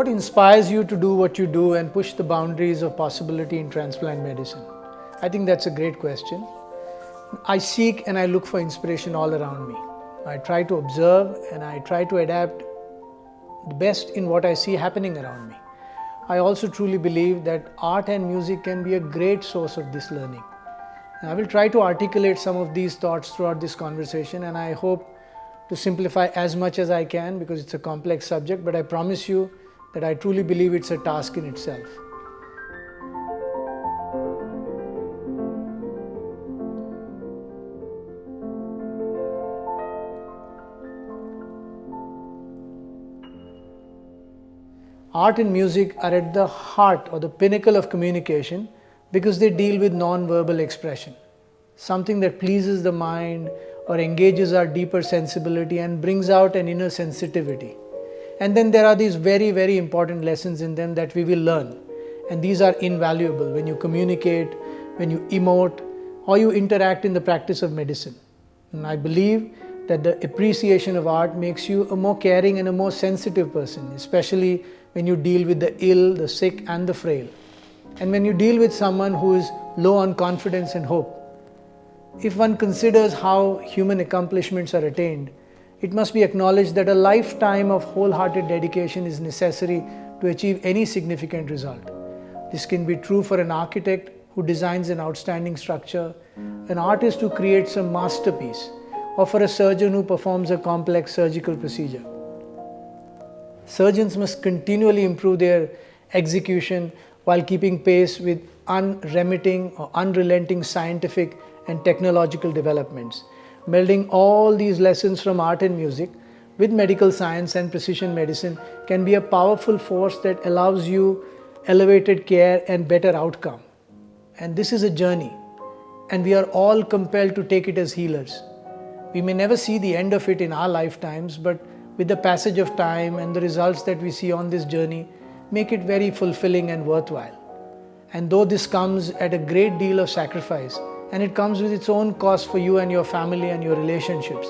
What inspires you to do what you do and push the boundaries of possibility in transplant medicine? I think that's a great question. I seek and I look for inspiration all around me. I try to observe and I try to adapt the best in what I see happening around me. I also truly believe that art and music can be a great source of this learning. I will try to articulate some of these thoughts throughout this conversation, and I hope to simplify as much as I can because it's a complex subject, but I promise you that I truly believe it's a task in itself. Art and music are at the heart or the pinnacle of communication because they deal with non-verbal expression, something that pleases the mind or engages our deeper sensibility and brings out an inner sensitivity. And then there are these very, very important lessons in them that we will learn. And these are invaluable when you communicate, when you emote, or you interact in the practice of medicine. And I believe that the appreciation of art makes you a more caring and a more sensitive person, especially when you deal with the ill, the sick, and the frail. And when you deal with someone who is low on confidence and hope. If one considers how human accomplishments are attained, it must be acknowledged that a lifetime of wholehearted dedication is necessary to achieve any significant result. This can be true for an architect who designs an outstanding structure, an artist who creates a masterpiece, or for a surgeon who performs a complex surgical procedure. Surgeons must continually improve their execution while keeping pace with unremitting or unrelenting scientific and technological developments. Melding all these lessons from art and music with medical science and precision medicine can be a powerful force that allows you elevated care and better outcome. And this is a journey, and we are all compelled to take it as healers. We may never see the end of it in our lifetimes, but with the passage of time and the results that we see on this journey, make it very fulfilling and worthwhile. And though this comes at a great deal of sacrifice, and it comes with its own cost for you and your family and your relationships,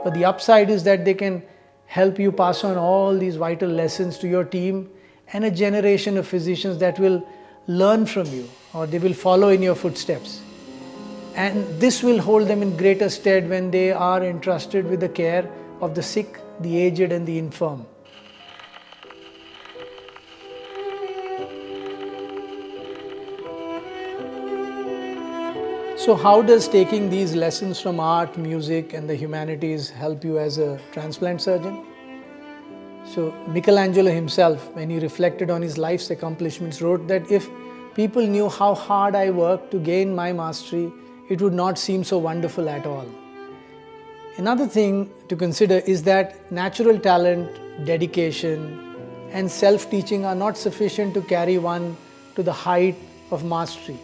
but the upside is that they can help you pass on all these vital lessons to your team and a generation of physicians that will learn from you, or they will follow in your footsteps. And this will hold them in greater stead when they are entrusted with the care of the sick, the aged, and the infirm. So how does taking these lessons from art, music, and the humanities help you as a transplant surgeon? So Michelangelo himself, when he reflected on his life's accomplishments, wrote that if people knew how hard I worked to gain my mastery, it would not seem so wonderful at all. Another thing to consider is that natural talent, dedication, and self-teaching are not sufficient to carry one to the height of mastery.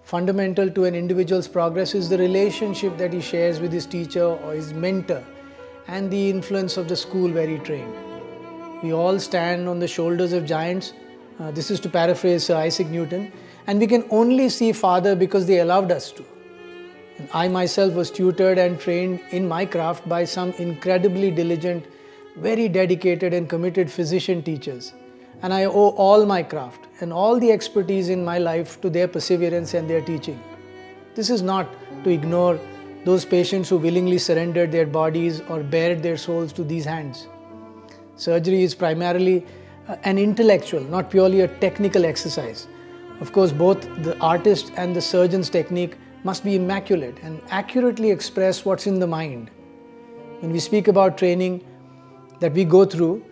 Fundamental to an individual's progress is the relationship that he shares with his teacher or his mentor and the influence of the school where he trained. We all stand on the shoulders of giants, this is to paraphrase Sir Isaac Newton, and we can only see farther because they allowed us to. And I myself was tutored and trained in my craft by some incredibly diligent, very dedicated and committed physician teachers. And I owe all my craft and all the expertise in my life to their perseverance and their teaching. This is not to ignore those patients who willingly surrendered their bodies or bared their souls to these hands. Surgery is primarily an intellectual, not purely a technical exercise. Of course, both the artist and the surgeon's technique must be immaculate and accurately express what's in the mind. When we speak about training that we go through,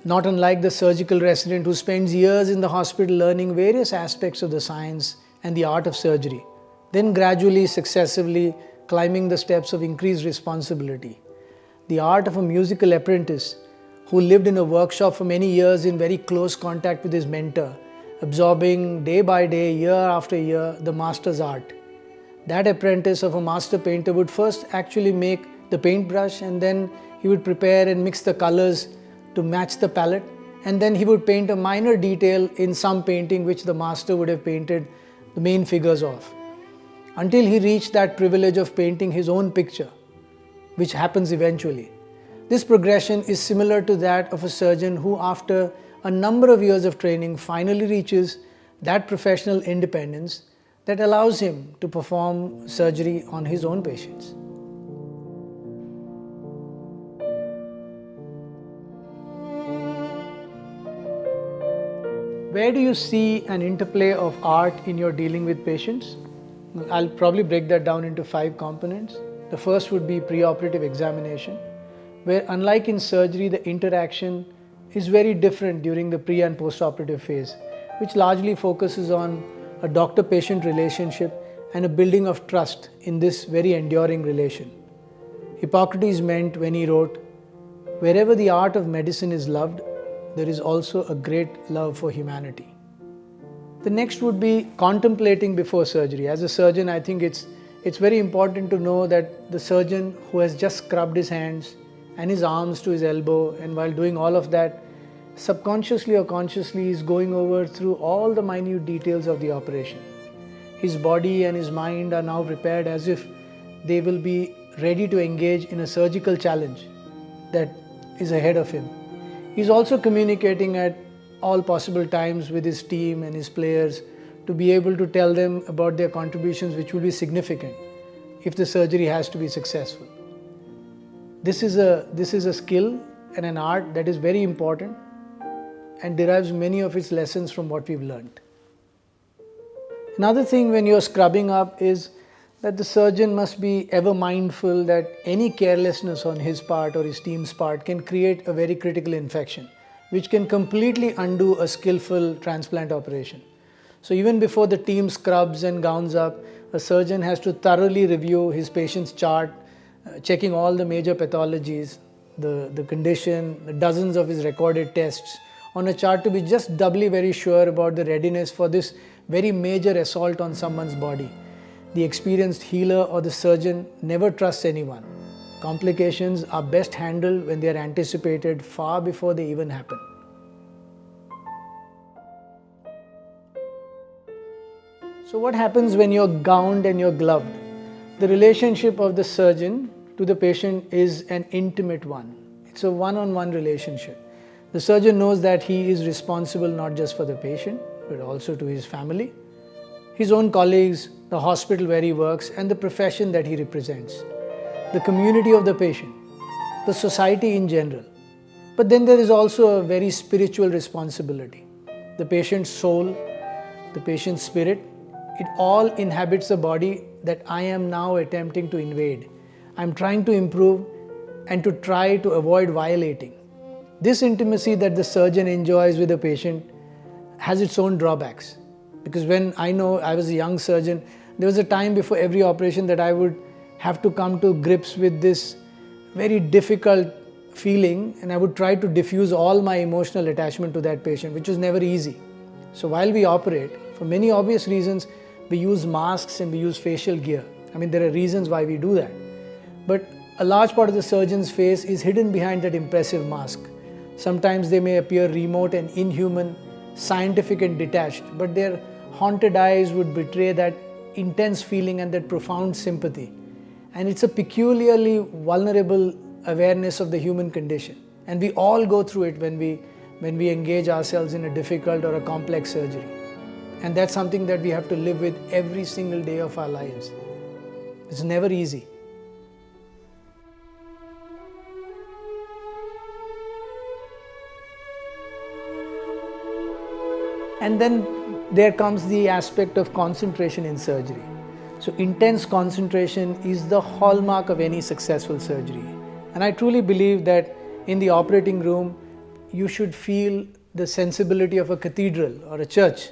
not unlike the surgical resident who spends years in the hospital learning various aspects of the science and the art of surgery, then gradually, successively climbing the steps of increased responsibility. The art of a musical apprentice who lived in a workshop for many years in very close contact with his mentor, absorbing day by day, year after year, the master's art. That apprentice of a master painter would first actually make the paintbrush, and then he would prepare and mix the colors to match the palette, and then he would paint a minor detail in some painting which the master would have painted the main figures of, until he reached that privilege of painting his own picture, which happens eventually. This progression is similar to that of a surgeon who, after a number of years of training, finally reaches that professional independence that allows him to perform surgery on his own patients. Where do you see an interplay of art in your dealing with patients? I'll probably break that down into 5 components. The first would be preoperative examination, where unlike in surgery, the interaction is very different during the pre and post-operative phase, which largely focuses on a doctor-patient relationship and a building of trust in this very enduring relation. Hippocrates meant when he wrote, "Wherever the art of medicine is loved, there is also a great love for humanity." The next would be contemplating before surgery. As a surgeon, I think it's very important to know that the surgeon who has just scrubbed his hands and his arms to his elbow, and while doing all of that, subconsciously or consciously is going over through all the minute details of the operation. His body and his mind are now prepared as if they will be ready to engage in a surgical challenge that is ahead of him. He's also communicating at all possible times with his team and his players to be able to tell them about their contributions, which will be significant if the surgery has to be successful. This is a skill and an art that is very important and derives many of its lessons from what we've learned. Another thing when you're scrubbing up is that the surgeon must be ever mindful that any carelessness on his part or his team's part can create a very critical infection, which can completely undo a skillful transplant operation. So even before the team scrubs and gowns up, a surgeon has to thoroughly review his patient's chart, checking all the major pathologies, the condition, the dozens of his recorded tests on a chart to be just doubly very sure about the readiness for this very major assault on someone's body. The experienced healer or the surgeon never trusts anyone. Complications are best handled when they are anticipated far before they even happen. So what happens when you're gowned and you're gloved? The relationship of the surgeon to the patient is an intimate one. It's a one-on-one relationship. The surgeon knows that he is responsible not just for the patient, but also to his family, his own colleagues, the hospital where he works, and the profession that he represents, the community of the patient, the society in general. But then there is also a very spiritual responsibility. The patient's soul, the patient's spirit, it all inhabits a body that I am now attempting to invade. I'm trying to improve and to try to avoid violating. This intimacy that the surgeon enjoys with the patient has its own drawbacks. Because when I was a young surgeon, there was a time before every operation that I would have to come to grips with this very difficult feeling, and I would try to diffuse all my emotional attachment to that patient, which was never easy. So while we operate, for many obvious reasons, we use masks and we use facial gear. I mean, there are reasons why we do that. But a large part of the surgeon's face is hidden behind that impressive mask. Sometimes they may appear remote and inhuman, scientific and detached, but their haunted eyes would betray that intense feeling and that profound sympathy. And it's a peculiarly vulnerable awareness of the human condition. And we all go through it when we engage ourselves in a difficult or a complex surgery. And that's something that we have to live with every single day of our lives. It's never easy. And then there comes the aspect of concentration in surgery. So intense concentration is the hallmark of any successful surgery. And I truly believe that in the operating room, you should feel the sensibility of a cathedral or a church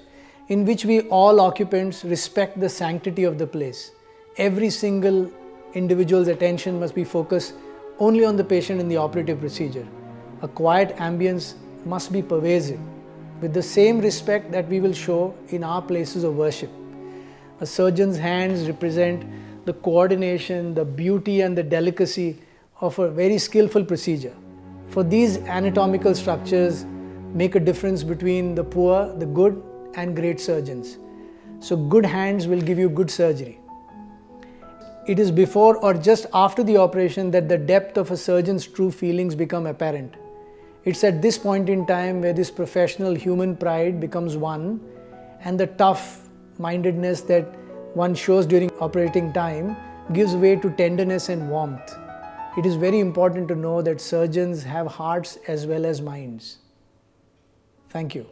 in which we all occupants respect the sanctity of the place. Every single individual's attention must be focused only on the patient in the operative procedure. A quiet ambience must be pervasive, with the same respect that we will show in our places of worship. A surgeon's hands represent the coordination, the beauty and the delicacy of a very skillful procedure. For these anatomical structures make a difference between the poor, the good and great surgeons. So good hands will give you good surgery. It is before or just after the operation that the depth of a surgeon's true feelings become apparent. It's at this point in time where this professional human pride becomes one, and the tough mindedness that one shows during operating time gives way to tenderness and warmth. It is very important to know that surgeons have hearts as well as minds. Thank you.